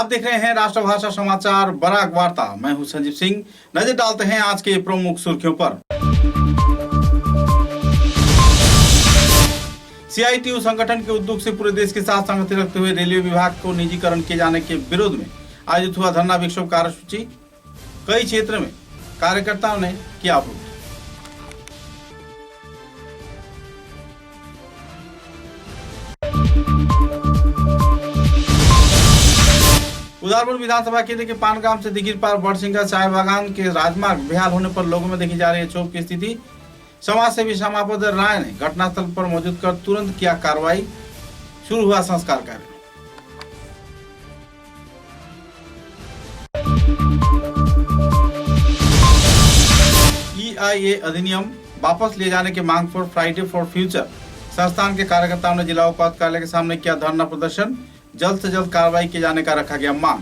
आप देख रहे हैं राष्ट्रभाषा समाचार बराक वार्ता। मैं हूं संजीव सिंह। नजर डालते हैं आज के प्रमुख सुर्खियों पर। सीआईटीयू संगठन के उद्योग से पूरे देश के साथ संगति रखते हुए रेलवे विभाग को निजीकरण किए जाने के विरोध में आयोजित हुआ धरना विक्षोभ कार्यसूची। कई क्षेत्र में कार्यकर्ताओं ने किया अवरोध। उदारपुर विधानसभा क्षेत्र के पानगाम से दिगिर पार बड़सिंगा चाय बागान के राजमार्ग बेहाल होने पर लोगों में देखी जा रही है क्षोभ की स्थिति। समाज सेवी श्यामापद राय ने घटनास्थल पर मौजूद कर तुरंत किया कार्रवाई। शुरू हुआ संस्कार कार्य। EIA अधिनियम वापस लिए जाने की मांग पर फ्राइडे फॉर फ्यूचर संस्थान के कार्यकर्ताओं ने जिला उपायुक्त कार्यालय के सामने किया धरना प्रदर्शन। जल्द से जल्द कार्रवाई किए जाने का रखा गया मांग।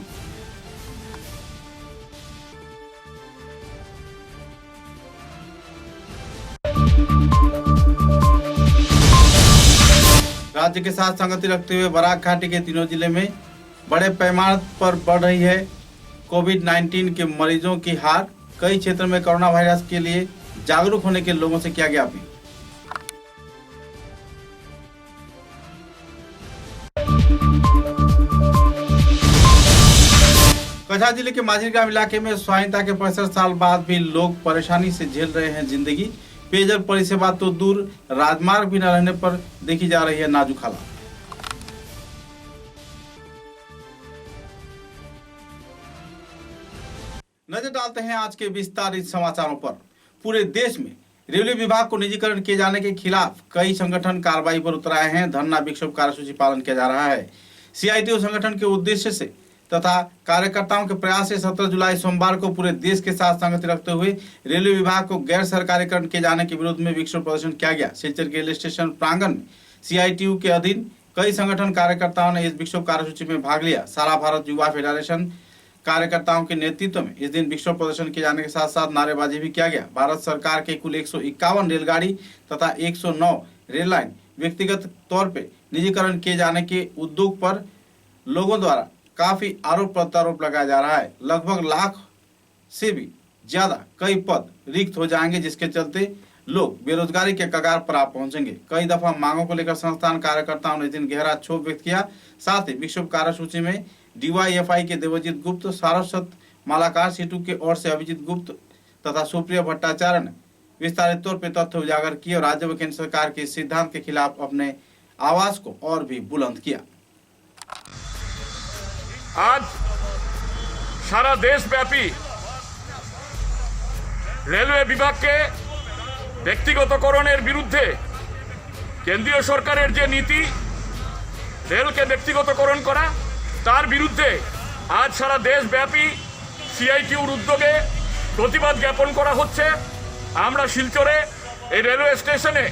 राज्य के साथ संगति रखते हुए बराक घाटी के तीनों जिले में बड़े पैमाने पर बढ़ रही है कोविड-19 के मरीजों की हार। कई क्षेत्रों में कोरोना वायरस के लिए जागरूक होने के लोगों से किया गया अपील। कछा जिले के माझीगांव इलाके में स्वाधीनता के 65 साल बाद भी लोग परेशानी से झेल रहे हैं जिंदगी। पेयजल परिसेवा तो दूर, राजमार्ग भी न रहने पर देखी जा रही है नाजुक हालत। नजर डालते हैं आज के विस्तारित समाचारों पर। पूरे देश में रेलवे विभाग को निजीकरण किए जाने के खिलाफ कई संगठन कार्रवाई पर उतर आए हैं। धरना विक्षोभ कार्यसूची पालन किया जा रहा है। सीआईटीयू संगठन के उद्देश्य से तथा कार्यकर्ताओं के प्रयास से 17 जुलाई सोमवार को पूरे देश के साथ संगति रखते हुए रेलवे विभाग को गैर सरकारीकरण किए जाने के विरोध में विक्षोभ प्रदर्शन किया गया। सिलचर के रेलवे स्टेशन प्रांगण में सीआईटीयू के अधीन कई संगठन कार्यकर्ताओं ने इस विक्षोभ कार्यसूची में भाग लिया। सारा भारत युवा फेडरेशन कार्यकर्ताओं के नेतृत्व में इस दिन विक्षोभ प्रदर्शन किए जाने के साथ साथ नारेबाजी भी किया गया। भारत सरकार के कुल 151 रेलगाड़ी तथा 109 रेल लाइन व्यक्तिगत तौर पर निजीकरण किए जाने के उद्योग पर लोगों द्वारा काफी आरोप प्रत्यारोप लगाया जा रहा है। लगभग लाख से भी ज्यादा कई पद रिक्त हो जाएंगे, जिसके चलते लोग बेरोजगारी के कगार पर आ पहुंचेंगे। कई दफा मांगों को लेकर संस्थान कार्यकर्ताओं ने इस दिन गहरा क्षोभ व्यक्त किया। साथ ही विक्षोभ कार्यसूची में DYFI के देवजीत गुप्त, सारस्वत मालाकार सीटू के ओर से अभिजीत गुप्त तथा सुप्रिया भट्टाचार्य ने विस्तारित तौर पर तथ्य उजागर किए और राज्य व केंद्र सरकार के सिद्धांत के खिलाफ अपने आवाज को और भी बुलंद किया। आज सारा देशव्यापी रेलवे विभाग के व्यक्तिगतकरणের বিরুদ্ধে কেন্দ্রীয় সরকারের যে নীতি রেলকে ব্যক্তিগতকরণ করা তার বিরুদ্ধে আজ সারা দেশব্যাপী সিআইটিউর উদ্যোগে প্রতিবাদ জ্ঞাপন করা হচ্ছে। আমরা শিলচরে এই রেলওয়ে স্টেশনে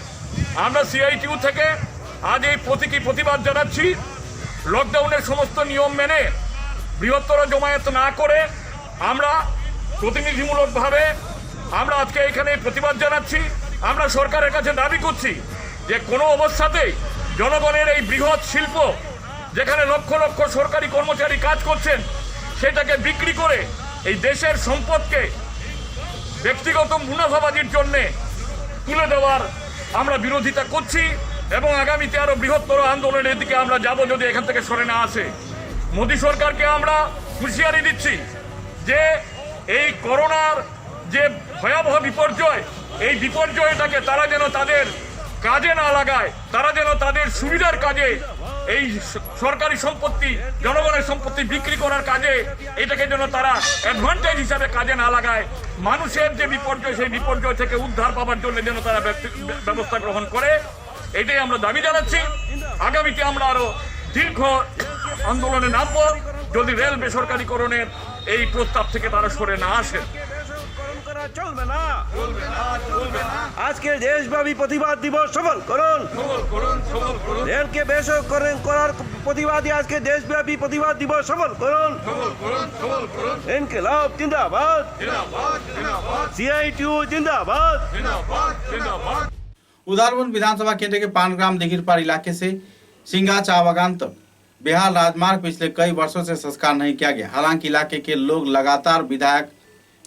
আমরা সিআইটিউ থেকে আজ এই প্রতীকী প্রতিবাদ জানাচ্ছি। লকডাউনের সমস্ত নিয়ম মেনে বৃহত্তর জমায়েত না করে আমরা প্রতিনিধিমূলকভাবে আমরা আজকে এখানে প্রতিবাদ জানাচ্ছি। আমরা সরকারের কাছে দাবি করছি যে কোনো অবস্থাতেই জনগণের এই বৃহৎ শিল্প যেখানে লক্ষ লক্ষ সরকারি কর্মচারী কাজ করছেন সেটাকে বিক্রি করে এই দেশের সম্পদকে ব্যক্তিগত মুনাফাবাজির জন্য তুলে দেওয়ার আমরা বিরোধিতা করছি এবং আগামীতে আরো বৃহত্তর আন্দোলনের দিকে আমরা যাব যদি এখান থেকে সরে না আসে। মোদী সরকারকে আমরা হুঁশিয়ারি দিচ্ছি যে এই করোনার যে ভয়াবহ বিপর্যয় এই বিপর্যয়টাকে তারা যেন তাদের কাজে না লাগায়, তারা যেন তাদের সুবিধার কাজে এই সরকারি সম্পত্তি জনগণের সম্পত্তি বিক্রি করার কাজে এটাকে যেন তারা অ্যাডভান্টেজ হিসাবে কাজে না লাগায়। মানুষের যে বিপর্যয় সেই বিপর্যয় থেকে উদ্ধার পাওয়ার জন্য যেন তারা ব্যবস্থা গ্রহণ করে, এটাই আমরা দাবি জানাচ্ছি। আগামীতে আমরা আরো দীর্ঘ আন্দোলনে নামব যদি রেল বেসরকারীকরণের এই প্রস্তাব থেকে তারা সরে না আসে। চলবে না, আজকে দেশব্যাপী প্রতিবাদ দিবস সফল করুন। রেলকে বেসরকারীকরণ করার প্রতিবাদী আজকে দেশব্যাপী প্রতিবাদ দিবস সফল করুন। ইনকিলাব জিন্দাবাদ, सीआईटीयू जिंदाबाद। उदारपुर विधानसभा क्षेत्र के पानग्राम दिगिरपार इलाके से सिंगा चाह बागान तक बिहार राजमार्ग पिछले कई वर्षों से संस्कार नहीं किया गया। हालांकि इलाके के लोग लगातार विधायक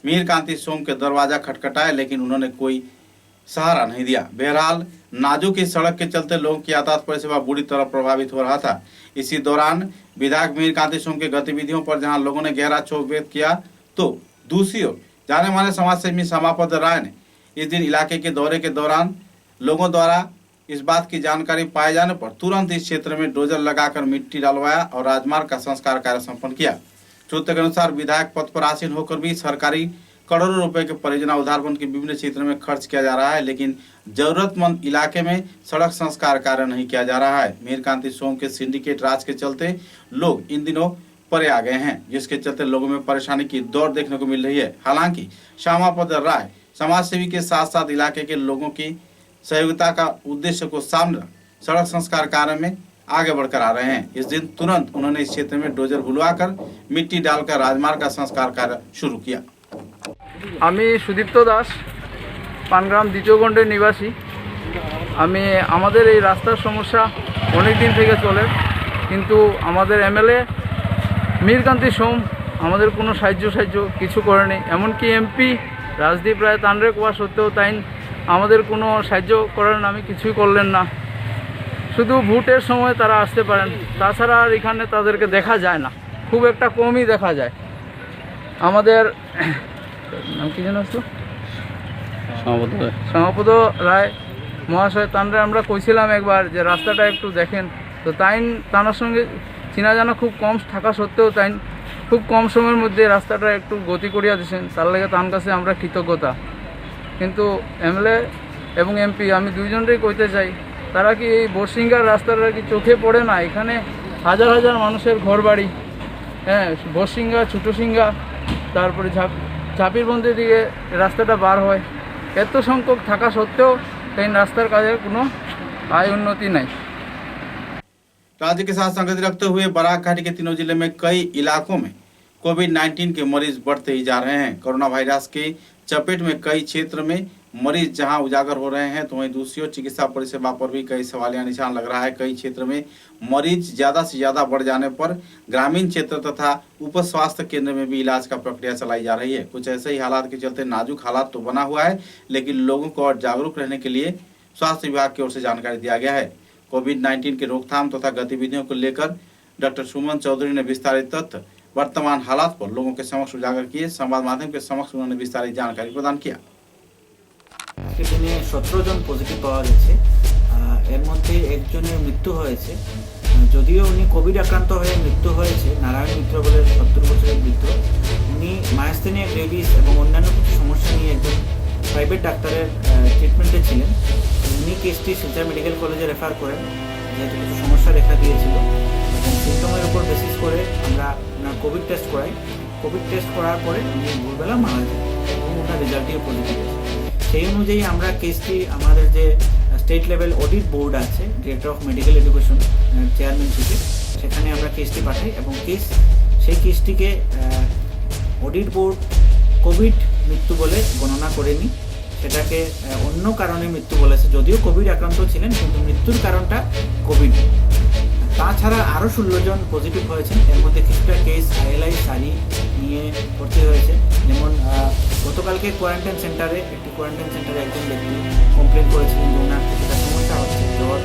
मीर कांति सोम के दरवाजा खटखटाए, लेकिन उन्होंने कोई सहारा नहीं दिया। बहरहाल नाजुक इस सड़क के चलते लोगों की यातायात परिसेवा बुरी तरह प्रभावित हो रहा था। इसी दौरान विधायक मीर कांति सोम की गतिविधियों पर जहां लोगों ने गहरा क्षोभ व्यक्त किया, तो दूसरी ओर जाने माने समाजसेवी श्यामापद राय ने इस दिन इलाके के दौरे के दौरान लोगों द्वारा इस बात की जानकारी पाए जाने पर तुरंत इस क्षेत्र में डोजर लगाकर मिट्टी डालवाया और राजमार्ग का संस्कार कार्य संपन्न किया। सूत्र के अनुसार विधायक पद पर आसीन होकर भी सरकारी करोड़ों रुपए के परियोजना उदारबंद के विभिन्न क्षेत्रों में खर्च किया जा रहा है, लेकिन जरूरतमंद इलाके में सड़क संस्कार कार्य नहीं किया जा रहा है। मीर कांति सोम के सिंडिकेट राज के चलते लोग इन दिनों परे आ गए हैं, जिसके चलते लोगों में परेशानी की दौर देखने को मिल रही है। हालांकि श्यामापद राय समाज सेवी के साथ साथ इलाके के लोगों की सहयोगिता का उद्देश्य को सामने रख सड़क संस्कार कार्य में आगे बढ़कर आ रहे हैं। इस दिन तुरंत उन्होंने इस क्षेत्र में डोजर बुलवाकर मिट्टी डालकर राजमार्ग का संस्कार कार्य शुरू किया। আমি সুদীপ্ত দাস, পানগ্রাম দ্বিতীয় খণ্ডের নিবাসী। আমি আমাদের এই রাস্তার সমস্যা অনেক দিন থেকে চলে, কিন্তু আমাদের এমএলএ মীরকান্তি সোম আমাদের কোনো সাহায্য কিছু করেনি। এমনকি এমপি রাজদীপ রায় তানরে কোয়া সত্ত্বেও তাই আমাদের কোনো সাহায্য করার নামে কিছুই করলেন না। শুধু ভোটের সময় তারা আসতে পারেন, তাছাড়া আর এখানে তাদেরকে দেখা যায় না, খুব একটা কমই দেখা যায়। আমাদের নাম কি যেন আসলো, শ্যামাপদ রায় মহাশয়, তানরে আমরা কইছিলাম একবার যে রাস্তাটা একটু দেখেন, তো তানার সঙ্গে চিনা জানা খুব কম থাকা সত্ত্বেও তাই খুব কম সময়ের মধ্যে রাস্তাটা একটু গতি করিয়া দিয়েছেন, তার লেগে তার কাছে আমরা কৃতজ্ঞতা। কিন্তু এমএলএ এবং এমপি আমি দুইজনেরই কইতে চাই, তারা কি এই বসিঙ্গার রাস্তাটা কি চোখে পড়ে না? এখানে হাজার হাজার মানুষের ঘর বাড়ি, হ্যাঁ, বসিঙ্গা ছোটোসিঙ্গা তারপরে ঝাপিরবন্দির দিকে রাস্তাটা বার হয়, এত সংখ্যক থাকা সত্ত্বেও এই রাস্তার কাজের কোনো আয় उन्नति नहीं। राज्य के साथ संगति रखते हुए बराक घाटी के तीनों जिले में कई इलाकों में कोविड-19 के मरीज बढ़ते ही जा रहे हैं। कोरोना वायरस के चपेट में कई क्षेत्र में मरीज जहां उजागर हो रहे हैं, तो वहीं दूसरी ओर चिकित्सा परिसेवा पर भी कई सवालिया निशान लग रहा है। कई क्षेत्र में मरीज ज्यादा से ज्यादा बढ़ जाने पर ग्रामीण क्षेत्र तथा उप स्वास्थ्य केंद्र में भी इलाज का प्रक्रिया चलाई जा रही है। कुछ ऐसे ही हालात के चलते नाजुक हालात तो बना हुआ है, लेकिन लोगों को और जागरूक रहने के लिए स्वास्थ्य विभाग की ओर से जानकारी दिया गया है। कोविड-19 के रोकथाम तथा गतिविधियों को लेकर डॉक्टर सुमन चौधरी ने विस्तारित तथ्य वर्तमान हालात पर लोगों के समक्ष उजागर किए। संवाद माध्यम के समक्ष उन्होंने विस्तारित जानकारी प्रदान किया। আজকের দিনে 17 জন পজিটিভ পাওয়া গেছে। এর মধ্যে একজনের মৃত্যু হয়েছে, যদিও উনি কোভিড আক্রান্ত হয়ে মৃত্যু হয়েছে। নারায়ণ মিত্র বলে 70 বছরের বৃদ্ধ, উনি মায়াস্থানীয় রেবিস এবং অন্যান্য কিছু সমস্যা নিয়ে একজন প্রাইভেট ডাক্তারের ট্রিটমেন্টে ছিলেন। উনি কেসটি শিলচর মেডিকেল কলেজে রেফার করেন, যেহেতু কিছু সমস্যা দেখা দিয়েছিল এবং সিমটমের উপর বেসিস করে আমরা ওনার কোভিড টেস্ট করাই। কোভিড টেস্ট করার পরে উনি ভোরবেলা মারা যান এবং ওনার রেজাল্টটিও পজিটিভ হয়েছে। সেই অনুযায়ী আমরা কেসটি আমাদের যে স্টেট লেভেল অডিট বোর্ড আছে, ডিরেক্টর অফ মেডিকেল এডুকেশন চেয়ারম্যানশিপে, সেখানে আমরা কেসটি পাঠাই এবং সেই কেসটিকে অডিট বোর্ড কোভিড মৃত্যু বলে গণনা করেনি, সেটাকে অন্য কারণে মৃত্যু বলেছে। যদিও কোভিড আক্রান্ত ছিলেন, কিন্তু মৃত্যুর কারণটা কোভিড। তাছাড়া আরও 16 জন পজিটিভ হয়েছেন। এর মধ্যে কিছুটা কেস আইএলআই সারি নিয়ে ভর্তি হয়েছে। যেমন গতকালকে কোয়ারেন্টাইন সেন্টারে একজন ব্যক্তি কমপ্লেন করেছিলেন যে ওনার কিছুটা সমস্যা হচ্ছে, জ্বর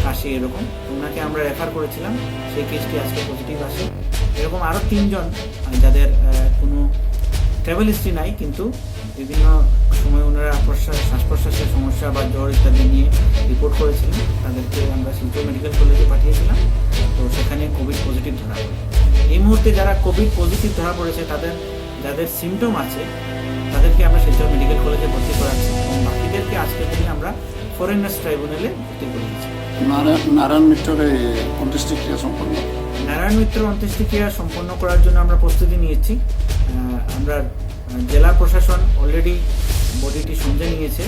কাশি এরকম, ওনাকে আমরা রেফার করেছিলাম। সেই কেসটি আজকে পজিটিভ আসে। এরকম আরও 3 জন যাদের কোনো ট্রাভেল হিস্ট্রি নাই, কিন্তু বিভিন্ন সময় ওনারা শ্বাস প্রশ্বাসের সমস্যা বা জ্বর ইত্যাদি নিয়ে রিপোর্ট করেছিলেন, তাদেরকে আমরা শিলচর মেডিকেল কলেজে পাঠিয়েছিলাম। তো সেখানে কোভিড পজিটিভ ধরা পড়ে। এই মুহূর্তে যারা কোভিড পজিটিভ ধরা পড়েছে, যাদের সিমটম আছে, তাদেরকে আমরা শিলচর মেডিকেল কলেজে ভর্তি করাচ্ছি এবং বাকিদেরকে আজকের দিনে আমরা ফরেনার্স ট্রাইব্যুনালে ভর্তি করিয়েছি। নারায়ণ মিত্রের অন্ত্যেষ্টিক্রিয়া সম্পন্ন নারায়ণ মিত্রের অন্ত্যেষ্টিক্রিয়া সম্পন্ন করার জন্য আমরা প্রস্তুতি নিয়েছি। আমরা জেলা প্রশাসন অলরেডি বডিটি সঙ্গে নিয়েছে।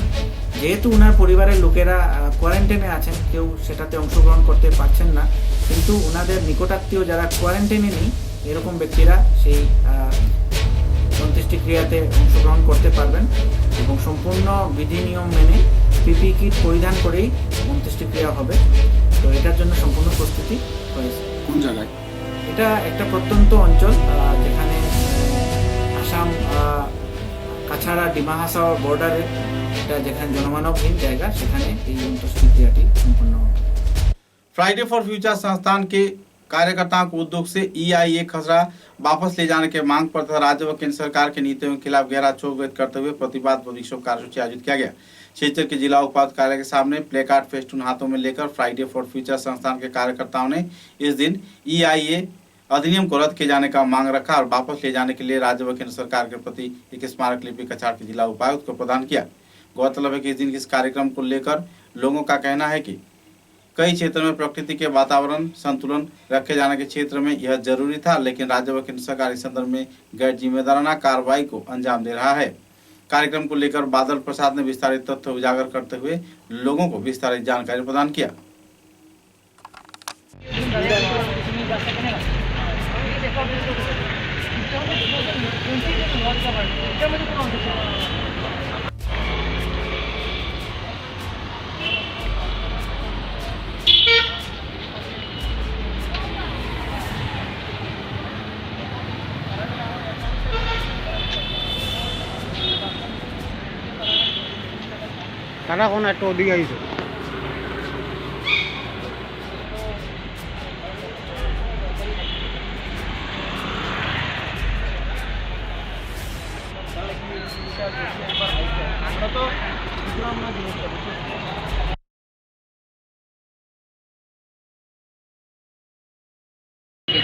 যেহেতু ওনার পরিবারের লোকেরা কোয়ারেন্টাইনে আছেন, কেউ সেটাতে অংশগ্রহণ করতে পারছেন না, কিন্তু ওনাদের নিকটাত্মীয় যারা কোয়ারেন্টাইনে নেই, এরকম ব্যক্তিরা সেই অন্ত্যেষ্টিক্রিয়াতে অংশগ্রহণ করতে পারবেন এবং সম্পূর্ণ বিধি নিয়ম মেনে পিপি কিট পরিধান করেই অন্ত্যেষ্টিক্রিয়া হবে। তো এটার জন্য সম্পূর্ণ প্রস্তুতি হয়েছে। কোন জায়গায়? এটা একটা প্রত্যন্ত অঞ্চল যেখানে আসাম কাছাড়া ডিমা হাসাও বর্ডারে এটা যেখানে জনমানবহীন জায়গা সেখানে এই অন্ত্যেষ্টি ক্রিয়াটি সম্পন্ন হবে। फ्राइडे फॉर फ्यूचर संस्थान के कार्यकर्ताओं को उद्योग से EIA खसरा वापस ले जाने के मांग पर तथा राज्य व केंद्र सरकार की नीतियों के खिलाफ गहरा क्षोभ व्यक्त करते हुए प्रतिवाद व विक्षोभ कार्यसूची आयोजित किया गया। क्षेत्र के जिला उपायुक्त कार्यालय के सामने प्लेकार्ड फेस्टून हाथों में लेकर फ्राइडे फॉर फ्यूचर संस्थान के कार्यकर्ताओं ने इस दिन EIA अधिनियम को रद्द किए जाने का मांग रखा और वापस ले जाने के लिए राज्य व केंद्र सरकार के प्रति एक स्मारक लिपि कछाड़ के जिला उपायुक्त को प्रदान किया। गौरतलब है कि इस दिन के इस कार्यक्रम को लेकर लोगों का कहना है कि कई क्षेत्रों में प्रकृति के वातावरण संतुलन रखे जाने के क्षेत्र में यह जरूरी था, लेकिन राज्य व केंद्र सरकार इस संदर्भ में गैर जिम्मेदाराना कार्रवाई को अंजाम दे रहा है। कार्यक्रम को लेकर बादल प्रसाद ने विस्तारित तथ्य उजागर करते हुए लोगों को विस्तारित जानकारी प्रदान किया। কারা কোন একটা ওদিকে আইছে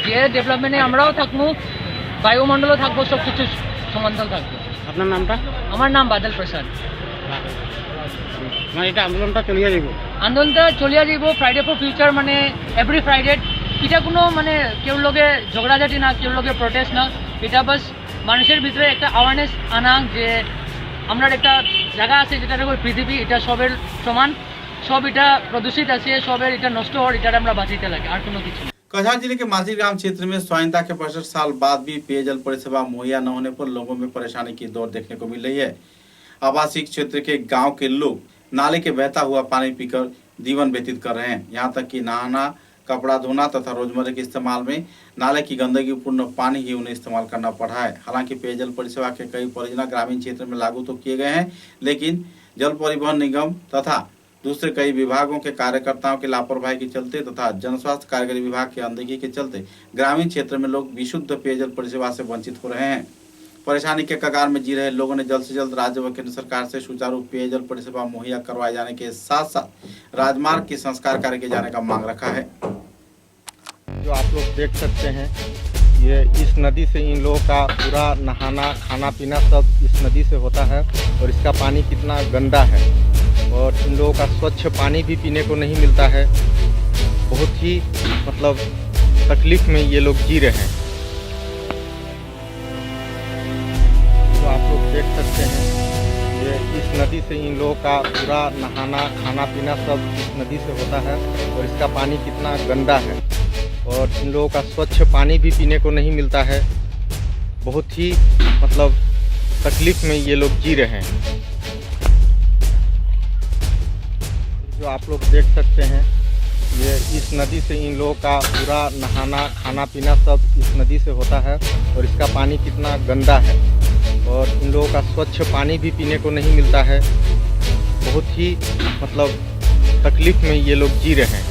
যে ডেভেলপমেন্টে আমরাও থাকবো, বায়ুমণ্ডলও থাকবো, সব কিছু সমান্তরাল থাকবো। আপনার নামটা? আমার নাম বাদল প্রসাদ। মানে এটা আন্দোলনটা চলিয়ে যাব, আন্দোলনটা চলিয়ে যাব ফ্রাইডে ফর ফিউচার, মানে এভরি ফ্রাইডে। এটা কোনো মানে কেউ লোকে ঝগড়াঝাটি না, কেউ লোকে প্রোটেস্ট না, এটা বাস মানুষের ভিতরে একটা অ্যাওয়ারনেস আনা যে আমরা একটা জায়গা আছে যেটা পৃথিবী, এটা সবের সমান, সব এটা প্রদূষিত আছে, সবের এটা নষ্ট হওয়ার, এটা আমরা বাঁচাইতে লাগে, আর কোনো কিছু না। कछाड़ जिले के माझी ग्राम क्षेत्र में स्वाधीनता के 65 साल बाद भी पेयजल परिसेवा मुहैया न होने पर लोगों में परेशानी की दौर देखने को मिल रही है। आवासीय क्षेत्र के गांव के लोग नाले के बहता हुआ पानी पीकर जीवन व्यतीत कर रहे हैं। यहां तक कि नहाना, कपड़ा धोना तथा रोजमर्रा के इस्तेमाल में नाले की गंदगी पूर्ण पानी ही उन्हें इस्तेमाल करना पड़ा है। हालांकि पेयजल परिसेवा के कई परियोजना ग्रामीण क्षेत्र में लागू तो किए गए हैं, लेकिन जल परिवहन निगम तथा दूसरे कई विभागों के कार्यकर्ताओं की लापरवाही के चलते तथा जनस्वास्थ्य कार्यकारी विभाग की अनदेखी के चलते ग्रामीण क्षेत्र में लोग विशुद्ध पेयजल परिसेवा से वंचित हो रहे हैं। परेशानी के कगार में जी रहे लोगों ने जल्द से जल्द राज्य व केंद्र सरकार से सुचारू पेयजल परिसेवा मुहैया करवाए जाने के साथ साथ राजमार्ग की संस्कार कार्य किए जाने का मांग रखा है। जो आप लोग देख सकते हैं, ये इस नदी से इन लोगों का पूरा नहाना, खाना पीना सब इस नदी से होता है और इसका पानी कितना गंदा है और इन लोगों का स्वच्छ पानी भी पीने को नहीं मिलता है। बहुत ही मतलब तकलीफ में ये लोग जी रहे हैं। जो आप लोग देख सकते हैं, ये इस नदी से इन लोगों का पूरा नहाना, खाना पीना सब इस नदी से होता है और इसका पानी कितना गंदा है और इन लोगों का स्वच्छ पानी भी पीने को नहीं मिलता है। बहुत ही मतलब तकलीफ में ये लोग जी रहे हैं। जो आप लोग देख सकते हैं, ये इस नदी से इन लोगों का पूरा नहाना, खाना पीना सब इस नदी से होता है और इसका पानी कितना गंदा है और इन लोगों का स्वच्छ पानी भी पीने को नहीं मिलता है। बहुत ही मतलब तकलीफ में ये लोग जी रहे हैं।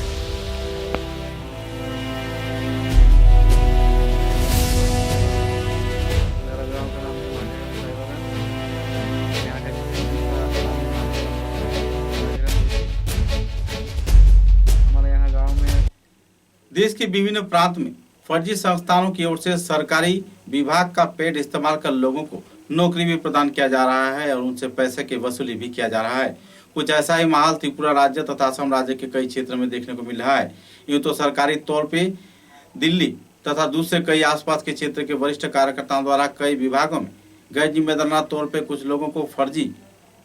देश के विभिन्न प्रांत में फर्जी संस्थानों की ओर से सरकारी विभाग का पेड इस्तेमाल कर लोगों को नौकरी भी प्रदान किया जा रहा है और उनसे पैसे की वसूली भी किया जा रहा है। कुछ ऐसा ही माहौल त्रिपुरा राज्य तथा असम राज्य के कई क्षेत्रों में देखने को मिल रहा है। यूँ तो सरकारी तौर पे दिल्ली तथा दूसरे कई आसपास के क्षेत्र के वरिष्ठ कार्यकर्ताओं द्वारा कई विभागों में गैर जिम्मेदाराना तौर पे कुछ लोगों को फर्जी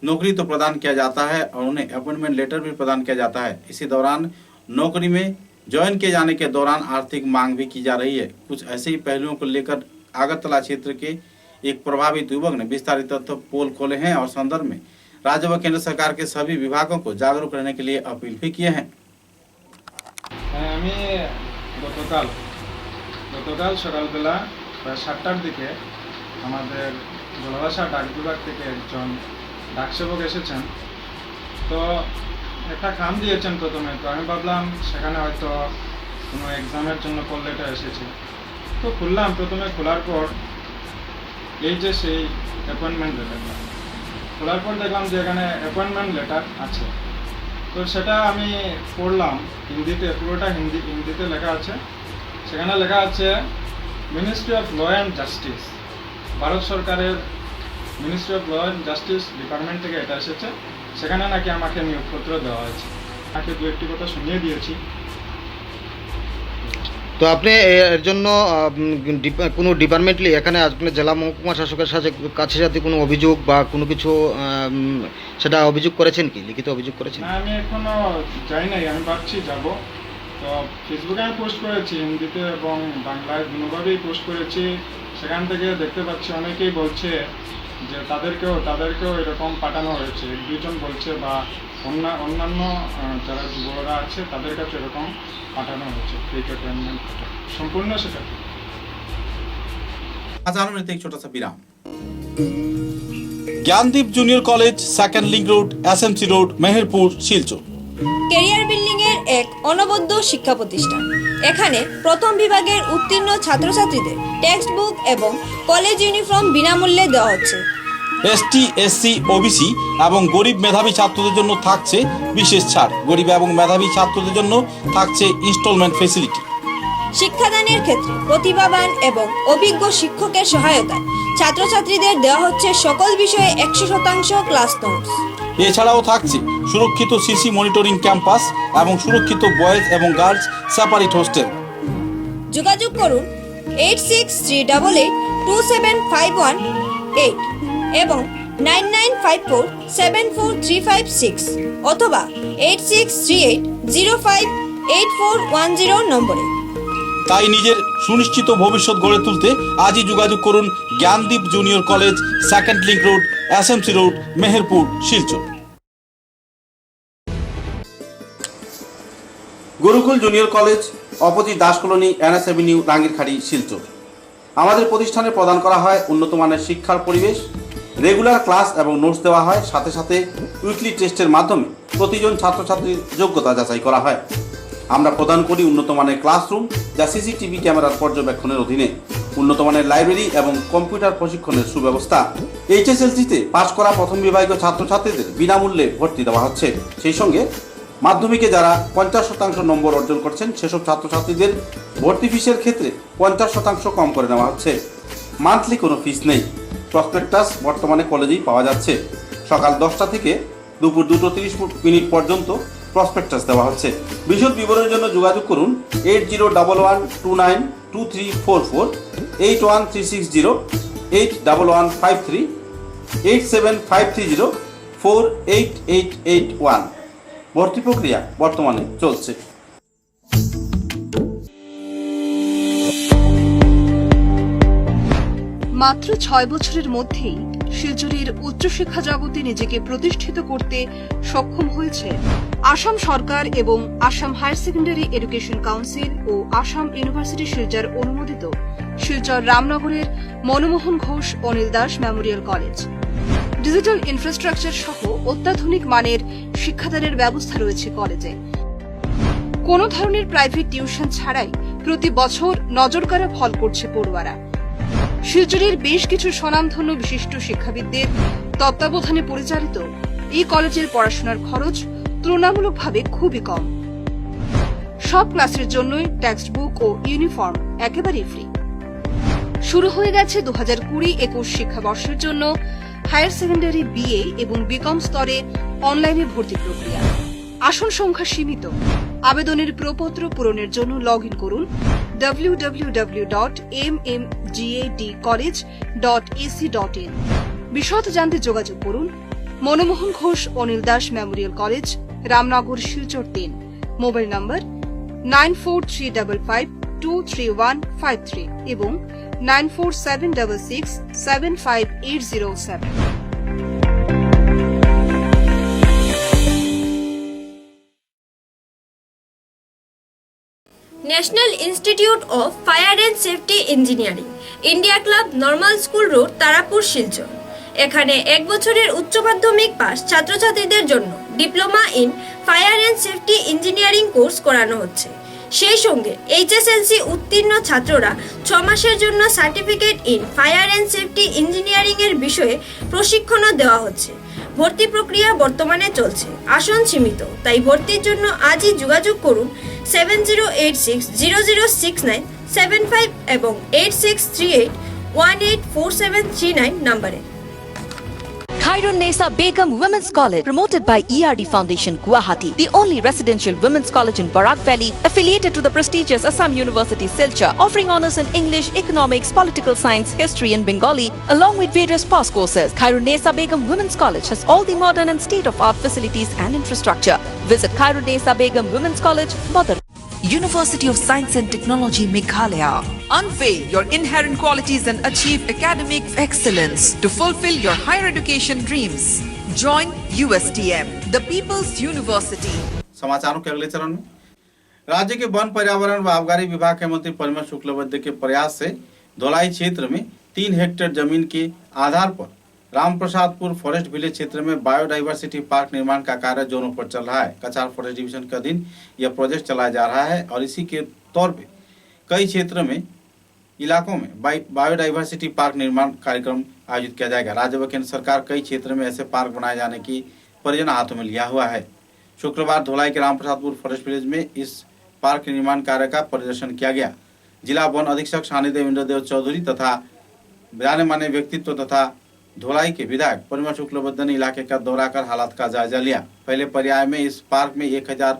नौकरी तो प्रदान किया जाता है और उन्हें अपॉइंटमेंट लेटर भी प्रदान किया जाता है। इसी दौरान नौकरी में ज्वाइन किए जाने के दौरान आर्थिक मांग भी की जा रही है। कुछ ऐसे ही पहलुओं को लेकर आगरतला क्षेत्र के एक प्रभावित युवक ने विस्तारित तथ्य पोल खोले हैं और संदर्भ में राज्य व केंद्र सरकार के सभी विभागों को जागरूक रहने के लिए अपील भी किए हैं। আমি গত গতকাল সকালবেলা প্রায় 7টার দিকে আমাদের জলভাষা ডাক বিভাগ থেকে একজন ডাকসেবক এসেছেন। তো একটা খাম দিয়েছেন প্রথমে, তো আমি ভাবলাম সেখানে হয়তো কোনো এক্সামের জন্য কল লেটার এসেছে। তো খুললাম, প্রথমে খোলার পর এই যে সেই অ্যাপয়েন্টমেন্ট লেটারটা, খোলার পর দেখলাম যে এখানে অ্যাপয়েন্টমেন্ট লেটার আছে। তো সেটা আমি পড়লাম হিন্দিতে, পুরোটা হিন্দিতে লেখা আছে। সেখানে লেখা আছে ministry of law and justice, ভারত সরকারের ministry of law and justice department থেকে এটা এসেছে। সেখানে নাকি আমাকে নিয়োগপত্র দেওয়া হয়েছে। আমাকে দু একটি কথা শুনিয়ে দিয়েছি। তো আপনি এর জন্য কোনো ডিপার্টমেন্টলি এখানে আপনার জেলা মহকুমা শাসকের সাথে কোনো অভিযোগ বা কোনো কিছু সেটা অভিযোগ করেছেন কি, লিখিত অভিযোগ করেছেন? না, আমি এখনো যাই নাই, আমি ভাবছি যাব। তো ফেসবুকে আমি পোস্ট করেছি, হিন্দিতে এবং বাংলায় দুভাবেই পোস্ট করেছি। সেখান থেকে দেখতে পাচ্ছি অনেকেই বলছে যে তাদেরকেও এরকম পাঠানো হয়েছে। দুজন বলছে বা অন্যান্য যারা যুবকরা আছে তাদের কাছে এরকম পাঠানো হয়েছে ফেক অ্যাপয়েন্টমেন্ট। সম্পূর্ণ সেটা समाचारों में एक छोटा सा विराम। Gyandeep junior college, second link road, SMC road, Meharpur, Silchar. Career building এর এক অনবদ্য শিক্ষা প্রতিষ্ঠান। এখানে প্রথম বিভাগের উত্তীর্ণ ছাত্রছাত্রীদের টেক্সট বুক এবং কলেজ ইউনিফর্ম বিনামূল্যে দেওয়া হচ্ছে। এসটি, এসসি, ওবিসি এবং গরিব মেধাবী ছাত্রদের জন্য থাকছে বিশেষ ছাড়। গরিব এবং মেধাবী ছাত্রদের জন্য থাকছে ইনস্টলমেন্ট ফেসিলিটি। শিক্ষাদানের ক্ষেত্রে প্রতিভাবান এবং অভিজ্ঞ শিক্ষকের সহায়তায় ছাত্রছাত্রীদের দেওয়া হচ্ছে সকল বিষয়ে 100% ক্লাস নোটস। এছাড়াও থাকছে সুরক্ষিত সিসি মনিটরিং ক্যাম্পাস এবং সুরক্ষিত বয়েজ এবং গার্লস সেপারেট হোস্টেল। যোগাযোগ করুন 86382751 এবং 9954743556 অথবা 8638058410 নম্বরে। তাই নিজের সুনিশ্চিত ভবিষ্যৎ গড়ে তুলতে আজই যোগাযোগ করুন Gyandeep junior college, second link road, SMC road, Meherpur, Silchar. Gurukul junior college, opposite Das colony, NS Avenue, Rangirkhari, Silchar. আমাদের প্রতিষ্ঠানে প্রদান করা হয় উন্নত মানের শিক্ষার পরিবেশ। রেগুলার ক্লাস এবং নোটস দেওয়া হয়, সাথে সাথে উইকলি টেস্টের মাধ্যমে প্রতিজন ছাত্রছাত্রীর যোগ্যতা যাচাই করা হয়। আমরা প্রদান করি উন্নত মানের ক্লাসরুম, যা সিসিটিভি ক্যামেরার পর্যবেক্ষণের অধীনে। উন্নত মানের লাইব্রেরি এবং কম্পিউটার প্রশিক্ষণের সুব্যবস্থা। এইচএসএলসিতে পাশ করা প্রথম বিভাগীয় ছাত্রছাত্রীদের বিনামূল্যে ভর্তি দেওয়া হচ্ছে। সেই সঙ্গে মাধ্যমিকে যারা 50% নম্বর অর্জন করছেন সেসব ছাত্রছাত্রীদের ভর্তি ফিসের ক্ষেত্রে 50% কম করে নেওয়া হচ্ছে। মান্থলি কোনো ফিস নেই। প্রসপেক্টাস বর্তমানে কলেজেই পাওয়া যাচ্ছে। সকাল 10টা থেকে দুপুর 2:30 পর্যন্ত প্রসপেক্টাস দেওয়া হচ্ছে। বিশদ বিবরণের জন্য যোগাযোগ করুন 8011292344, 81360, 81153, 87530, 48881। ভর্তি প্রক্রিয়া বর্তমানে চলছে। মাত্র 6 বছরের মধ্যেই শিলচরের উচ্চশিক্ষা জগতে নিজেকে প্রতিষ্ঠিত করতে সক্ষম হয়েছে আসাম সরকার এবং Assam higher secondary education council ও আসাম ইউনিভার্সিটি শিলচর অনুমোদিত শিলচর রামনগরের Manmohan Ghosh Anil Das memorial college. Digital infrastructure সহ অত্যাধুনিক মানের শিক্ষাদানের ব্যবস্থা রয়েছে কলেজে। কোনো ধরনের প্রাইভেট টিউশন ছাড়াই প্রতি বছর নজরকাড়া ফল করছে পড়ুয়ারা। শিলচরের বেশ কিছু স্বনামধন্য বিশিষ্ট শিক্ষাবিদদের তত্ত্বাবধানে পরিচালিত এই কলেজের পড়াশোনার খরচ তুলনামূলকভাবে খুবই কম। সব ক্লাসের জন্যই টেক্সট বুক ও ইউনিফর্ম একেবারেই ফ্রি। শুরু হয়ে গেছে 2020-21 শিক্ষাবর্ষের জন্য হায়ার সেকেন্ডারি বিএ এবং বিকম স্তরে অনলাইনে ভর্তি প্রক্রিয়া। আসন সংখ্যা সীমিত। আবেদনের প্রপত্র পূরণের জন্য লগ ইন করুন www.mmgadcollege.ac.in। বিশদ জানতে যোগাযোগ করুন Manmohan Ghosh Anil Das memorial college, Ramnagar, Silchar 3। Mobile নম্বর 9435523153 এবং 9476675807। National institute of fire and safety engineering, India club, normal school road, Tarapur, Silchar. এখানে 1 বছরের উচ্চ মাধ্যমিক পাস ছাত্রছাত্রীদের জন্য diploma in fire and safety engineering course করানো হচ্ছে। সেই সঙ্গে এইচএসএলসি উত্তীর্ণ ছাত্ররা 6 মাসের জন্য certificate in fire and safety engineering এর বিষয়ে প্রশিক্ষণও দেওয়া হচ্ছে। ভর্তি প্রক্রিয়া বর্তমানে চলছে, আসন সীমিত, তাই ভর্তির জন্য আজই যোগাযোগ করুন 7086006975 এবং 8638184739 নম্বরে। Khairun Nesa Begum Women's College, promoted by ERD Foundation, Guwahati, the only residential women's college in Barak Valley, affiliated to the prestigious Assam University, Silchar, offering honors in English, economics, political science, history and Bengali, along with various past courses. Khairun Nesa Begum Women's College has all the modern and state-of-art facilities and infrastructure. Visit Khairun Nesa Begum Women's College, Badar. University of Science and Technology, Meghalaya. Unveil your inherent qualities and achieve academic excellence to fulfill your higher education dreams. Join USTM, the People's University. समाचारों के अगले चरण में राज्य के one, पर्यावरण व आबकारी विभाग के मंत्री परिमल शुक्लबैद्य के प्रयास से धोलाई क्षेत्र में 3 हेक्टेयर जमीन के आधार पर रामप्रसादपुर फॉरेस्ट विलेज क्षेत्र में बायोडाइवर्सिटी पार्क निर्माण का कार्य जोरों पर चल रहा है। कचार फॉरेस्ट डिवीजन के अधीन यह प्रोजेक्ट चलाया जा रहा है और इसी के तौर पे कई क्षेत्र में इलाकों में बायोडाइवर्सिटी पार्क निर्माण कार्यक्रम आयोजित किया जाएगा। राज्य व केंद्र सरकार कई क्षेत्र में ऐसे पार्क बनाए जाने की परियोजना हाथों में लिया हुआ है। शुक्रवार धोलाई के रामप्रसादपुर फॉरेस्ट विलेज में इस पार्क निर्माण कार्य का परिदर्शन किया गया। जिला वन अधीक्षक शानिदेव इंद्रदेव चौधरी तथा जाने माने व्यक्तित्व तथा धोलाई के विधायक परिमल शुक्लबैद्य ने इलाके का दौरा कर हालात का जायजा लिया। पहले पर्याय में इस पार्क में 1000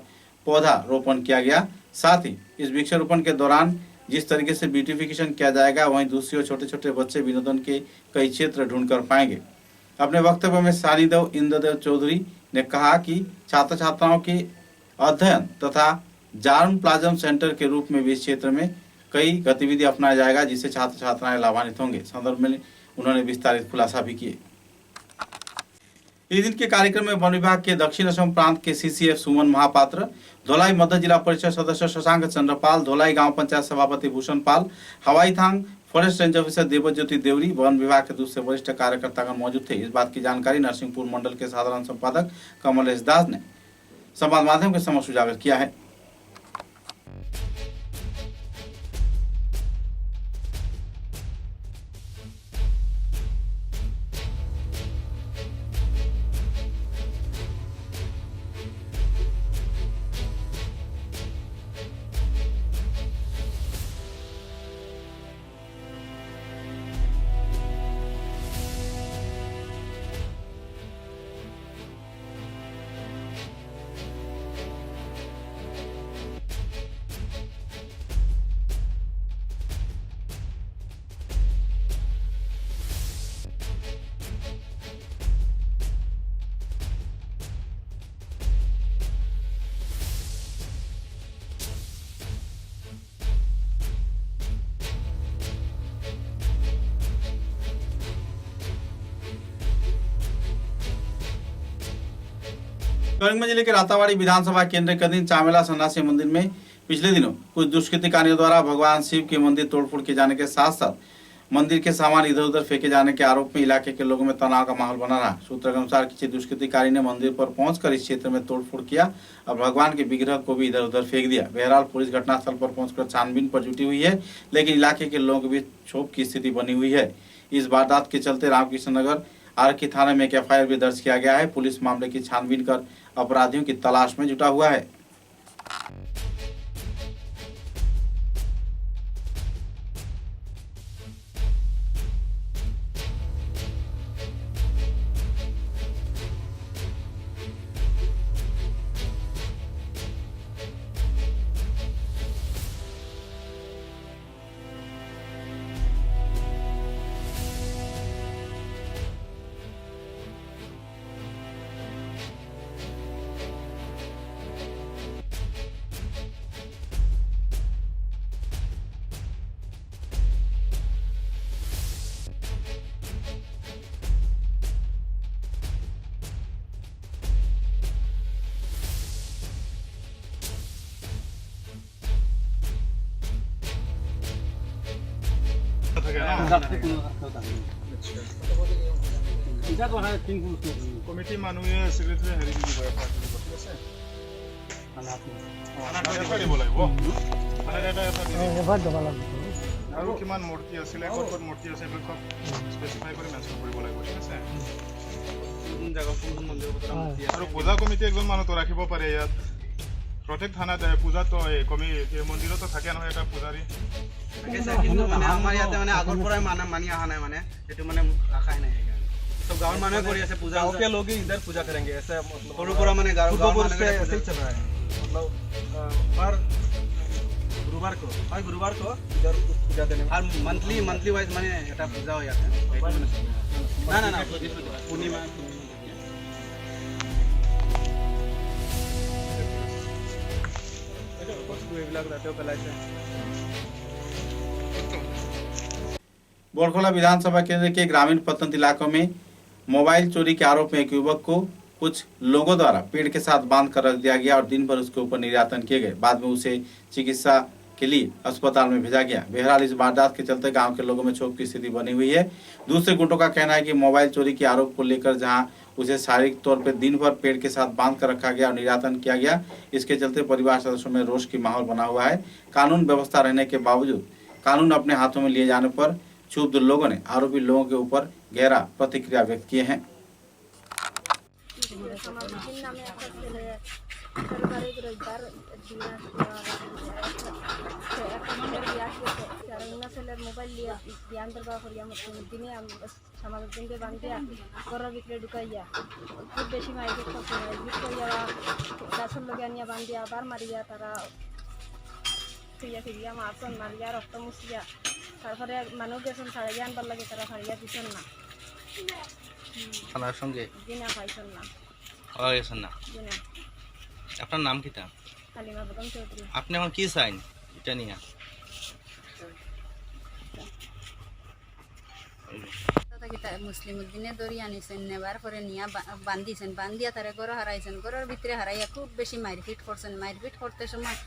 पौधा रोपण किया गया। साथ ही इस वृक्षारोपण के दौरान जिस तरीके से ब्यूटिफिकेशन किया जाएगा, वहीं दूसरी ओर छोटे छोटे बच्चे विनोदन के कई क्षेत्र ढूंढ कर पाएंगे। अपने वक्तव्य में शानिदेव इंद्रदेव चौधरी ने कहा कि छात्र छात्राओं के अध्ययन तथा जार्म प्लाज्म सेंटर के रूप में भी इस क्षेत्र में कई गतिविधि अपनाया जाएगा, जिससे छात्र छात्राएं लाभान्वित होंगे। संदर्भ में उन्होंने विस्तारित खुलासा भी किए। इस दिन के कार्यक्रम में वन विभाग के दक्षिण असम प्रांत के सीसीएफ सुमन महापात्र, धोलाई मध्य जिला परिषद सदस्य शशांक चंद्रपाल, धोलाई गांव पंचायत सभापति Bhushan Pal, Hawai Thang forest range officer Devajyoti Deori, वन विभाग के दूसरे वरिष्ठ कार्यकर्तागण मौजूद थे। इस बात की जानकारी नरसिंहपुर मंडल के साधारण संपादक कमलेश दास ने संवाद माध्यम के समक्ष उजागर किया है। करीमगंज जिले के रातावाड़ी विधानसभा केंद्र के अधीन चामेला सन्यासी मंदिर में पिछले दिनों कुछ दुष्कृतिकारियों द्वारा भगवान शिव के मंदिर तोड़फोड़ किए जाने के साथ साथ मंदिर के सामान इधर उधर फेंके जाने के आरोप में इलाके के लोगों में तनाव का माहौल बना रहा। सूत्रों के अनुसार किसी दुष्कृतिकारी ने मंदिर पर पहुंचकर इस क्षेत्र में तोड़फोड़ किया और भगवान के विग्रह को भी इधर उधर फेंक दिया। बहरहाल पुलिस घटनास्थल पर पहुंचकर छानबीन पर जुटी हुई है, लेकिन इलाके के लोगों के बीच क्षोभ की स्थिति बनी हुई है। इस वारदात के चलते रामकृष्ण नगर आरक्षी थाने में एक एफआईआर भी दर्ज किया गया है। पुलिस मामले की छानबीन कर अपराधियों की तलाश में जुटा हुआ है। কমিটি মানুহে সেক্ৰেটাৰী হেৰি দিব ঠিক আছে দিব লাগিব আৰু কিমান মূৰ্তি আছিলে ক'ত ক'ত মূৰ্তি আছে এইবিলাক স্পেচিফাই কৰি মেনশ্যন কৰিব লাগিব ঠিক আছে আৰু পূজা কমিটি একজন মানুহতো ৰাখিব পাৰে ইয়াত প্ৰত্যেক থানাত পূজাতো মন্দিৰতো থাকে নহয় এটা পূজাৰী আমাৰ ইয়াতে মানে আগৰ পৰাই মানি অহা নাই মানে সেইটো মানে ৰাখাই নাই सब गाँव माने कर ऐसे पूजा गाँव के लोग ही इधर पूजा करेंगे ऐसे मतलब पूरा माने गाँव से ऐसे ही चल रहा है मतलब हर गुरुवार को इधर पूजा देने हर मंथली वाइज माने এটা पूजा हो जाता है ना पूर्णिमा बोरखोला विधानसभा केंद्र के ग्रामीण प्रत्यंत इलाकों में मोबाइल चोरी के आरोप में एक युवक को कुछ लोगों द्वारा पेड़ के साथ बांध कर रख दिया गया और दिन भर उसके ऊपर निर्यातन किए गए। बाद में उसे चिकित्सा के लिए अस्पताल में भेजा गया। बहरहाल इस वारदात के चलते गांव के लोगों में क्षोभ की स्थिति बनी हुई है। दूसरे गुटों का कहना है कि मोबाइल चोरी के आरोप को लेकर जहां उसे शारीरिक तौर पर दिन भर पेड़ के साथ बांध कर रखा गया और निर्यातन किया गया, इसके चलते परिवार सदस्यों में रोष की माहौल बना हुआ है। कानून व्यवस्था रहने के बावजूद कानून अपने हाथों में लिए जाने पर क्षुब्ध लोगों ने आरोपी लोगों के ऊपर गहरा प्रतिक्रिया व्यक्त किए हैं। মোবাইল দিনে সমাজের দিনকে বান্ধিয়া ঘরের ভিতরে ঢুকাইয়া খুব বেশি মাইকে করিয়া গাছের লগে আনিয়া বান্ধিয়া আবার মারিয়া তারা ফিরিয়া মারছন মারিয়া রক্ত মুছিয়া তারপরে মানুষ গেছেন ছাড়াইয়া আনবার লাগে তারা ছাড়িয়া দিচ্ছেন না থানার সঙ্গে দিনা পাইছেন না গেছেন না দিনা আপনার নাম কি তা কালিমা বেগম চৌধুরী আপনি এখন কি চাইন এটা নিয়ে মুসলিম দিনে দড়ি আনিছেন নেবার পরে নিয়া বান্ধিছেন বান্ধিয়া তারা গড় হারাইছেন গড়ের ভিতরে হারাইয়া খুব বেশি মারপিট করছেন মারপিট করতে সময়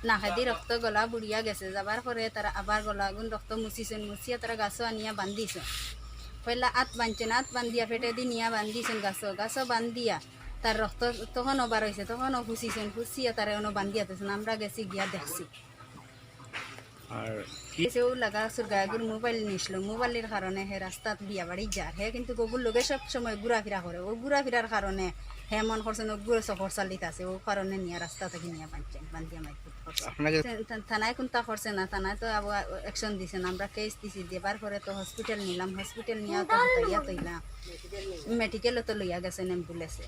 নাহাদি রক্ত গলা বুড়িয়া গেছে যাবার পরে তারা আবার গলা গুণ রক্ত মুছিছেন মুছিয়া তারা গাছও আনিয়া বান্ধিছে পয়লা আত বাঁধছেন আত বান্ধিয়া ফেটে দি নিয়া বান্ধিছেন গাছও বান্ধিয়া তার রক্ত তখনও বার হয়েছে তখনও ফুসিছেন ফুসিয়া তারা অন্য বান্ধিয়াতেছেন আমরা গেছি গিয়া দেখছি আর সেও লাগা গায়েগুর মোবাইল নিছিল মোবাইলের কারণে হে রাস্তাত বিয়া বাড়ি যায় হে কিন্তু গবুর লোকে সব সময় ঘোরাফেরা করে ও ঘোরাফেরার কারণে হে মন করছেন ও গুড়ে সফর চালিত আছে ও কারণে নিয়ে রাস্তা থেকে নিয়ে বান্ধিয়া মাইকুট করছে থানায় কোনটা করছে না থানায় তো আবার অ্যাকশন দিছেন আমরা কেস দিছি দেবার পরে তো হসপিটাল নিলাম হসপিটাল নিয়ে তো ইয়া তৈলাম মেডিকেলও তো লইয়া গেছেন অ্যাম্বুলেন্সে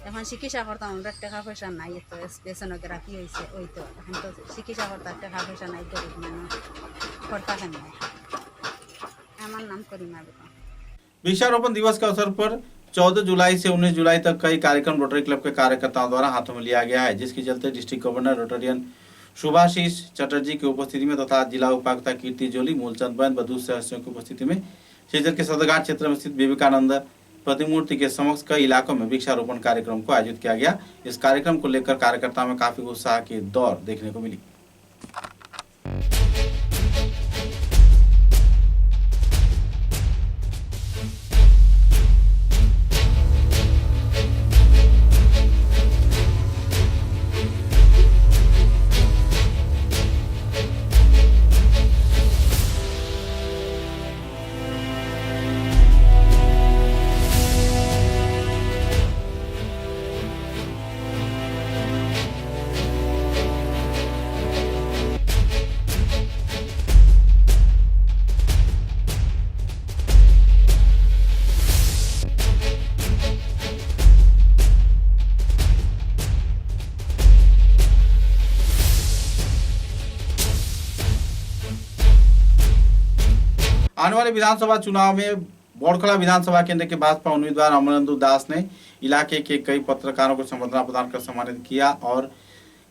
এখন চিকিৎসা করতাম আমরা টাকা পয়সা নাই তো স্পেশনোগ্রাফি হয়েছে ওই তো এখন তো চিকিৎসা করতাম টাকা পয়সা নাই গরিব মানুষ করता है हमारा नाम करीमा बेगम। वृक्षारोपण दिवस के अवसर पर 14 जुलाई से 19 जुलाई तक कई कार्यक्रम रोटरी क्लब के कार्यकर्ताओं द्वारा हाथों में लिया गया है, जिसके चलते district governor Rotarian Subhashish Chatterjee की उपस्थिति में तथा जिला उपायुक्त कीर्ति जोली, मूलचंद बैंद व दूसरे सदस्यों की उपस्थिति में श्रीजर के सदरघाट क्षेत्र में स्थित विवेकानंद प्रतिमूर्ति के समक्ष कई इलाकों में वृक्षारोपण कार्यक्रम को आयोजित किया गया। इस कार्यक्रम को लेकर कार्यकर्ताओं में काफी उत्साह की दौड़ देखने को मिली। आने वाले विधानसभा चुनाव में बोरखला विधानसभा केंद्र के भाजपा उम्मीदवार अमरेंद्र दास ने इलाके के कई पत्रकारों को संबर्धना प्रदान कर सम्मानित किया और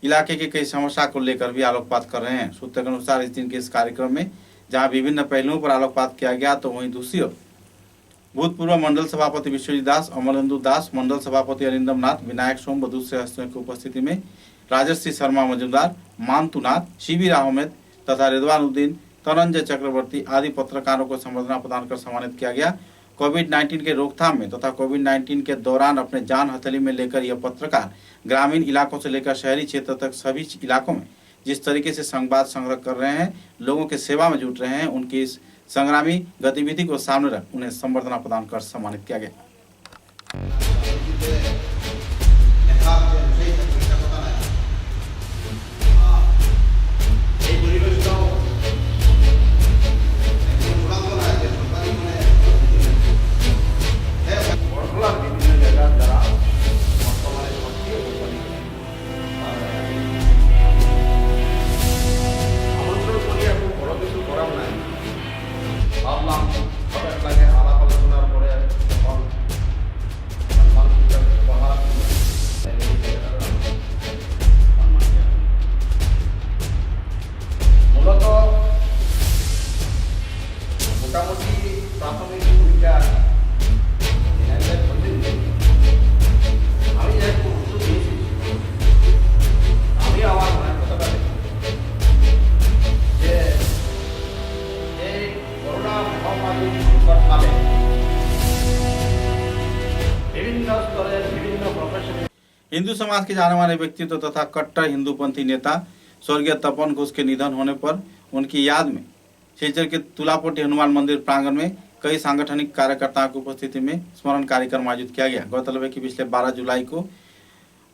इलाके के कई समस्या को लेकर भी आलोकपात कर रहे हैं। सूत्र के अनुसार इस दिन के इस कार्यक्रम में जहां विभिन्न पहलुओं पर आलोकपात किया गया, तो वहीं दूसरी ओर भूतपूर्व मंडल सभापति विश्वजीत दास, अमरेंद्र दास, मंडल सभापति अरिंदम नाथ, विनायक सोम व दूसरे सदस्यों की उपस्थिति में राजश्री शर्मा मजूमदार, मानतू नाथ, शिबिर अहमद तथा रिजवानुद्दीन तरंजय चक्रवर्ती आदि पत्रकारों को संबर्धना प्रदान कर सम्मानित किया गया। कोविड-19 के रोकथाम में तथा कोविड-19 के दौरान अपने जान हथेली में लेकर यह पत्रकार ग्रामीण इलाकों से लेकर शहरी क्षेत्र तक सभी इलाकों में जिस तरीके से संवाद संग्रह कर रहे हैं, लोगों के सेवा में जुट रहे हैं, उनकी इस संग्रामी गतिविधि को सामने रख उन्हें संबर्धना प्रदान कर सम्मानित किया गया। हिंदू समाज के जाने माने व्यक्तित्व तथा कट्टर हिंदूपंथी नेता स्वर्गीय तपन घोष के निधन होने पर उनकी याद में सिलचर के तुलापोटी हनुमान मंदिर प्रांगण में कई सांगठनिक कार्यकर्ताओं की उपस्थिति में स्मरण कार्यक्रम आयोजित किया गया। गौरतलब है कि पिछले 12 जुलाई को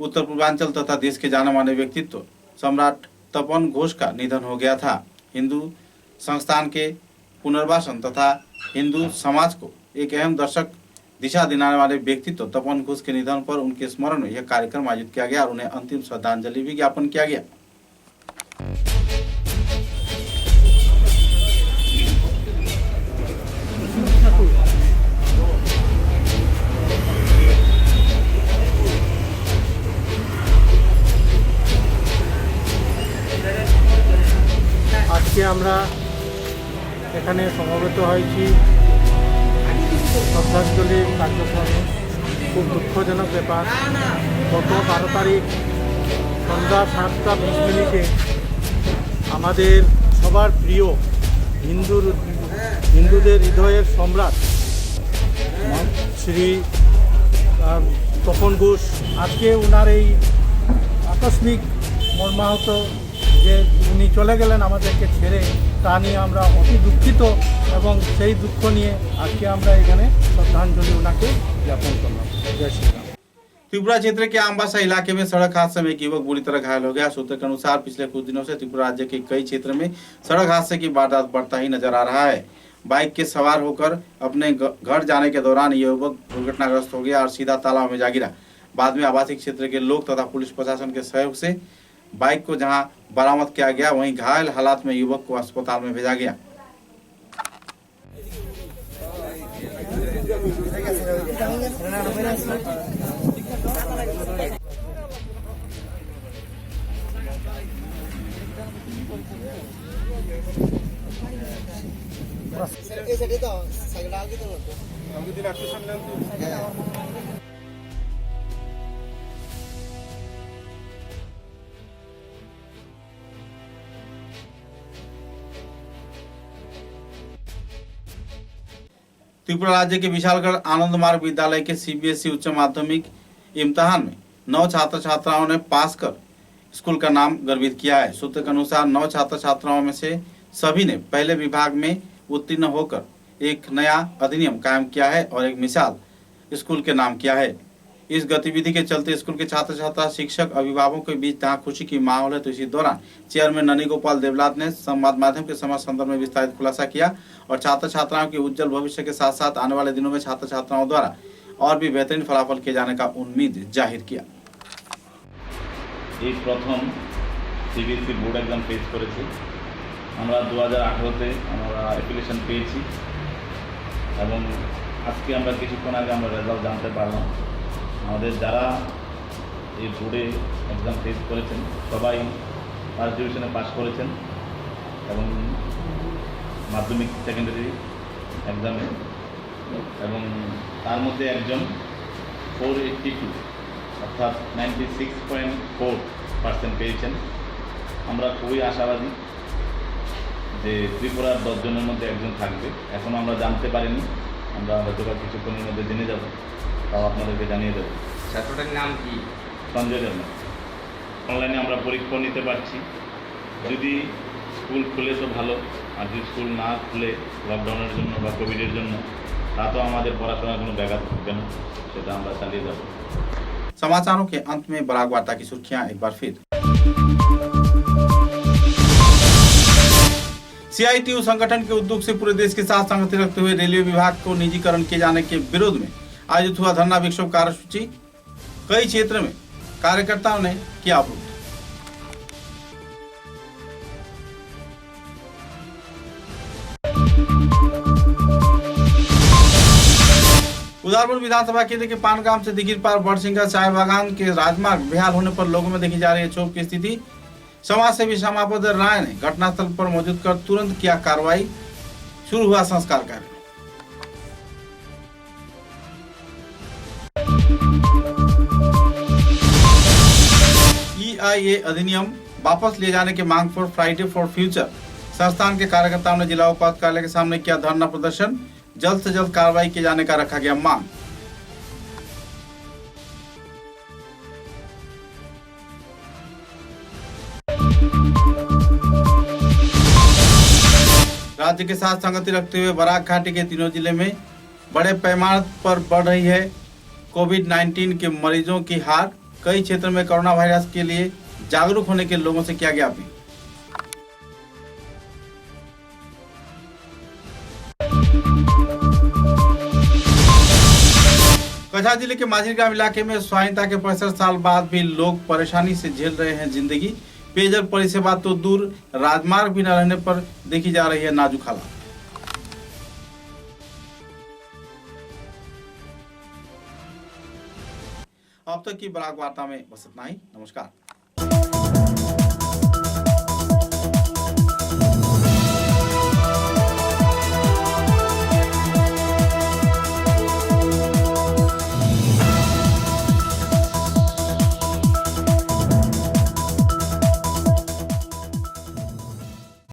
उत्तर पूर्वांचल तथा देश के जाने माने व्यक्तित्व सम्राट तपन घोष का निधन हो गया था। हिंदू संस्थान के पुनर्वासन तथा हिंदू समाज को एक अहम दर्शक दिशा दिलाने वाले व्यक्तित्व तपन घोष के निधन पर उनके स्मरण में यह कार्यक्रम आयोजित किया गया और उन्हें अंतिम श्रद्धांजलि भी ज्ञापन किया गया। आज के আমরা এখানে সমবেত হয়েছি শ্রদ্ধাঞ্জলি কার্যক্রমে। খুব দুঃখজনক ব্যাপার, গত 12 তারিখ সন্ধ্যা 7:20 আমাদের সবার প্রিয় হিন্দুদের হৃদয়ের সম্রাট শ্রী তপন ঘোষ আজকে ওনার এই আকস্মিক মর্মাহত যে উনি চলে গেলেন আমাদেরকে ছেড়ে, তা নিয়ে আমরা অতি দুঃখিত এবং সেই দুঃখ নিয়ে আজকে আমরা এখানে শ্রদ্ধাঞ্জলি ওনাকে জ্ঞাপন করলাম। জয় শ্রী রাম। त्रिपुरा क्षेत्र के आमबासा इलाके में सड़क हादसे में एक युवक बुरी तरह घायल हो गया। सूत्र के अनुसार पिछले कुछ दिनों से त्रिपुरा राज्य के कई क्षेत्र में सड़क हादसे की वारदात बढ़ता ही नजर आ रहा है। बाइक के सवार होकर अपने घर जाने के दौरान यह युवक दुर्घटनाग्रस्त हो गया और सीधा तालाब में जा गिरा। बाद में आवासीय क्षेत्र के लोग तथा पुलिस प्रशासन के सहयोग से बाइक को जहां बरामद किया गया, वहीं घायल हालात में युवक को अस्पताल में भेजा गया। त्रिपुरा राज्य के विशालगढ़ आनंद मार्ग विद्यालय के सीबीएसई उच्च माध्यमिक इम्तिहान में 9 छात्र छात्राओं ने पास कर स्कूल का नाम गर्वित किया है। सूत्र के अनुसार 9 छात्र छात्राओं में से सभी ने पहले विभाग में उत्तीर्ण होकर एक नया अधिनियम कायम किया है और एक मिसाल स्कूल के नाम किया है। इस गतिविधि के चलते स्कूल के छात्र छात्रा, शिक्षक, अभिभावकों के बीच जहां खुशी की माहौल है, तो इसी दौरान चेयरमैन ननी गोपाल देवलात ने संवाद माध्यम के समाज संदर्भ में विस्तारित खुलासा किया और छात्र छात्राओं के उज्जवल भविष्य के साथ साथ आने वाले दिनों में छात्र छात्राओं द्वारा और भी बेहतरीन फलाफल किए जाने का उम्मीद जाहिर किया। এই প্রথম সিবিএসই বোর্ড এক্সাম ফেস করেছে। আমরা 2018-তে আমরা অ্যাপ্লিকেশন পেয়েছি এবং আজকে আমরা কিছুক্ষণ আগে আমরা রেজাল্ট জানতে পারলাম। আমাদের যারা এই বোর্ডে এক্সাম ফেস করেছেন সবাই ফার্স্ট ডিভিশনে পাস করেছেন এবং মাধ্যমিক সেকেন্ডারি এক্সামে, এবং তার মধ্যে একজন 482 অর্থাৎ 96.4% পেয়েছেন। আমরা খুবই আশাবাদী যে ত্রিপুরার 10 জনের মধ্যে একজন থাকবে। এখনও আমরা জানতে পারিনি, আমরা হয়তো বা কিছুক্ষণের মধ্যে জেনে যাব, তাও আপনাদেরকে জানিয়ে দেবো। ছাত্রটার নাম কি? সঞ্জয় জন্য অনলাইনে আমরা পরীক্ষা নিতে পারছি। যদি স্কুল খুলে তো ভালো, আর যদি স্কুল না খুলে লকডাউনের জন্য বা কোভিডের জন্য, তা তো আমাদের পড়াশোনার কোনো ব্যাঘাত ঘটবে না, সেটা আমরা চালিয়ে যাব। समाचारों के अंत में बराक वार्ता की सुर्खियां एक बार फिर। सीआईटीयू संगठन के उद्योग से पूरे देश के साथ संगति रखते हुए रेलवे विभाग को निजीकरण किए जाने के विरोध में आयोजित हुआ धरना विक्षोभ कार्यसूची। कई क्षेत्र में कार्यकर्ताओं ने किया अवरोध। उदारपुर विधानसभा क्षेत्र के पानगाम से दिघिर पार बड़सिंगा चाय बागान के राजमार्ग बेहाल होने पर लोगों में देखी जा रही है क्षोभ की स्थिति। समाज सेवी श्यामापद राय ने घटनास्थल पर मौजूद कर तुरंत किया कार्रवाई। शुरू हुआ संस्कार कार्य। EIA अधिनियम वापस लिए जाने की मांग पर फ्राइडे फॉर फ्यूचर संस्थान के कार्यकर्ताओं ने जिला उपायुक्त कार्यालय के सामने किया धरना प्रदर्शन। जल्द से जल्द कार्रवाई किए जाने का रखा गया मांग। राज्य के साथ संगति रखते हुए बराक घाटी के तीनों जिले में बड़े पैमाने पर बढ़ रही है कोविड-19 के मरीजों की हार। कई क्षेत्रों में कोरोना वायरस के लिए जागरूक होने के लोगों से किया गया अपील। कछा जिले के माझीगांव इलाके में स्वाइनता के 65 साल बाद भी लोग परेशानी से झेल रहे हैं जिंदगी। पेयजल परिसेवा तो दूर, राजमार्ग भी न रहने पर देखी जा रही है नाजुक हालत। अब तक की बराक वार्ता में बस इतना ही। नमस्कार।